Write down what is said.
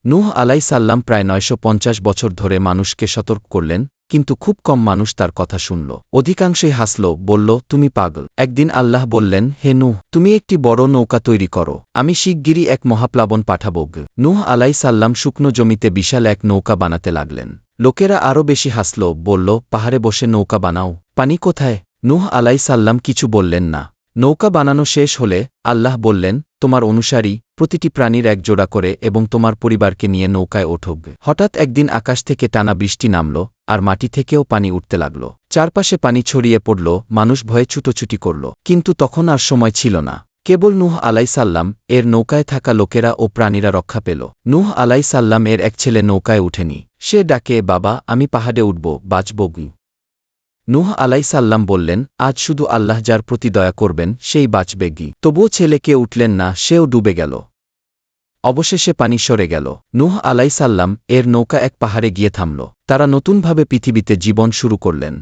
নূহ আলাইসাল্লাম প্রায় ৯৫০ বছর ধরে মানুষকে সতর্ক করলেন, কিন্তু খুব কম মানুষ তার কথা শুনল। অধিকাংশই হাসল, বলল, তুমি পাগল। একদিন আল্লাহ বললেন, হে নূহ, তুমি একটি বড় নৌকা তৈরি করো, আমি শিগগিরই এক মহাপ্লাবন পাঠাব। নূহ আলাইসাল্লাম শুকনো জমিতে বিশাল এক নৌকা বানাতে লাগলেন। লোকেরা আরও বেশি হাসল, বলল, পাহাড়ে বসে নৌকা বানাও, পানি কোথায়? নূহ আলাইসাল্লাম কিছু বললেন না। নৌকা বানানো শেষ হলে আল্লাহ বললেন, তোমার অনুসারী প্রতিটি প্রাণীর এক জোড়া করে এবং তোমার পরিবারকে নিয়ে নৌকায় ওঠো। হঠাৎ একদিন আকাশ থেকে টানা বৃষ্টি নামল, আর মাটি থেকেও পানি উঠতে লাগল। চারপাশে পানি ছড়িয়ে পড়ল, মানুষ ভয়ে ছুটোছুটি করল। কিন্তু তখন আর সময় ছিল না। কেবল নূহ আলাইসাল্লাম এর নৌকায় থাকা লোকেরা ও প্রাণীরা রক্ষা পেল। নূহ আলাইসাল্লাম এর এক ছেলে নৌকায় উঠেনি। সে ডাকে, বাবা, আমি পাহাড়ে উঠব, বাঁচব। নূহ আলাইসাল্লাম বললেন, আজ শুধু আল্লাহ যার প্রতি দয়া করবেন সেই বাঁচবে। তবুও ছেলে কে উঠলেন না, সেও ডুবে গেল। অবশেষে পানি সরে গেল। নূহ আলাইসাল্লাম এর নৌকা এক পাহাড়ে গিয়ে থামল। তারা নতুনভাবে পৃথিবীতে জীবন শুরু করলেন।